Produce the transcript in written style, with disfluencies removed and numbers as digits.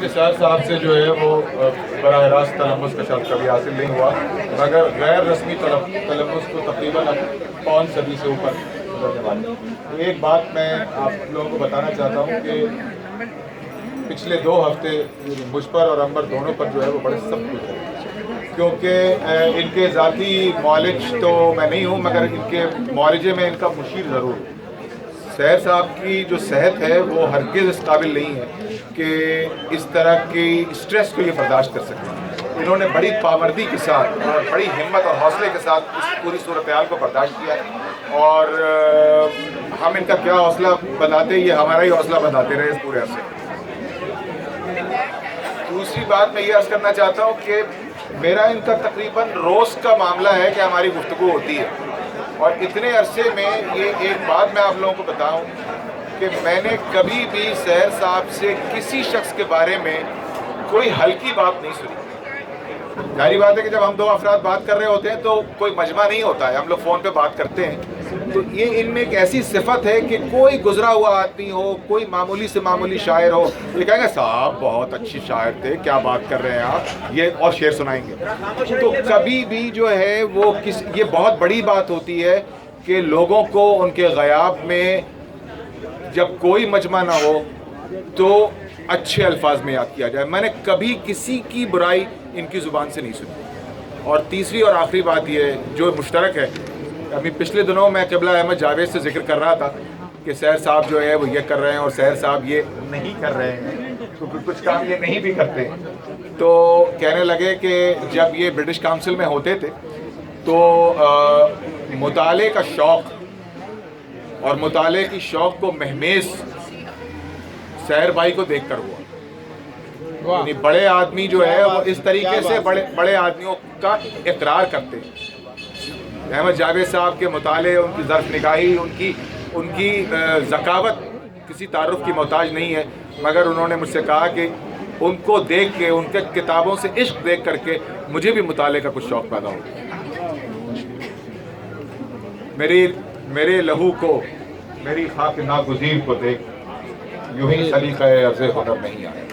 مجھے شاہ صاحب سے جو ہے وہ براہ راست تلفظ کا شرط کبھی حاصل نہیں ہوا، مگر غیر رسمی تلفظ کو تقریباً اب 5 صدی سے اوپر گزرنے والی۔ ایک بات میں آپ لوگوں کو بتانا چاہتا ہوں کہ پچھلے 2 ہفتے مجھ پر اور عمر دونوں پر جو ہے وہ بڑے سخت ہوئے تھے، کیونکہ ان کے ذاتی معالج تو میں نہیں ہوں، مگر ان کے معالجے میں ان کا مشیر ضرور ہوں۔ سحر صاحب کی جو صحت ہے وہ ہرگز اس قابل نہیں ہے کہ اس طرح کی اسٹریس کو یہ برداشت کر سکتے۔ انہوں نے بڑی پابندی کے ساتھ اور بڑی ہمت اور حوصلے کے ساتھ اس پوری صورتحال کو برداشت کیا ہے، اور ہم ان کا کیا حوصلہ بتاتے، یہ ہمارا ہی حوصلہ بتاتے رہے اس پورے عرصے۔ دوسری بات میں یہ عرض کرنا چاہتا ہوں کہ میرا ان کا تقریباً روز کا معاملہ ہے کہ ہماری گفتگو ہوتی ہے، اور اتنے عرصے میں یہ ایک بات میں آپ لوگوں کو بتاؤں کہ میں نے کبھی بھی سحر صاحب سے کسی شخص کے بارے میں کوئی ہلکی بات نہیں سنی۔ ظاہری بات ہے کہ جب ہم 2 افراد بات کر رہے ہوتے ہیں تو کوئی مجمع نہیں ہوتا ہے، ہم لوگ فون پہ بات کرتے ہیں، تو یہ ان میں ایک ایسی صفت ہے کہ کوئی گزرا ہوا آدمی ہو، کوئی معمولی سے معمولی شاعر ہو، یہ کہیں گے صاحب بہت اچھی شاعر تھے، کیا بات کر رہے ہیں آپ، یہ اور شعر سنائیں گے۔ تو کبھی بھی جو ہے وہ یہ بہت بڑی بات ہوتی ہے کہ لوگوں کو ان کے غیاب میں جب کوئی مجمع نہ ہو تو اچھے الفاظ میں یاد کیا جائے۔ میں نے کبھی کسی کی برائی ان کی زبان سے نہیں سنی۔ اور تیسری اور آخری بات یہ جو مشترک ہے، ابھی پچھلے دنوں میں قبلہ احمد جاوید سے ذکر کر رہا تھا کہ سحر صاحب جو ہے وہ یہ کر رہے ہیں اور سحر صاحب یہ نہیں کر رہے ہیں، کیونکہ کچھ کام یہ نہیں بھی کرتے، تو کہنے لگے کہ جب یہ برٹش کاؤنسل میں ہوتے تھے تو مطالعے کا شوق اور مطالعے کی شوق کو مہمیز سحر بھائی کو دیکھ کر ہوا۔ یعنی بڑے آدمی جو ہے وہ اس طریقے سے بڑے آدمیوں کا اقرار کرتے ہیں۔ احمد جاوید صاحب کے مطالعے، ان کی ظرف نگاہی، ان کی ذکاوت کسی تعارف کی محتاج نہیں ہے، مگر انہوں نے مجھ سے کہا کہ ان کو دیکھ کے، ان کے کتابوں سے عشق دیکھ کر کے مجھے بھی مطالعے کا کچھ شوق پیدا ہو۔ میرے لہو کو، میری خاک ناگزیر کو دیکھ یوں ہی سلیقہ عرض ہنر نہیں آیا۔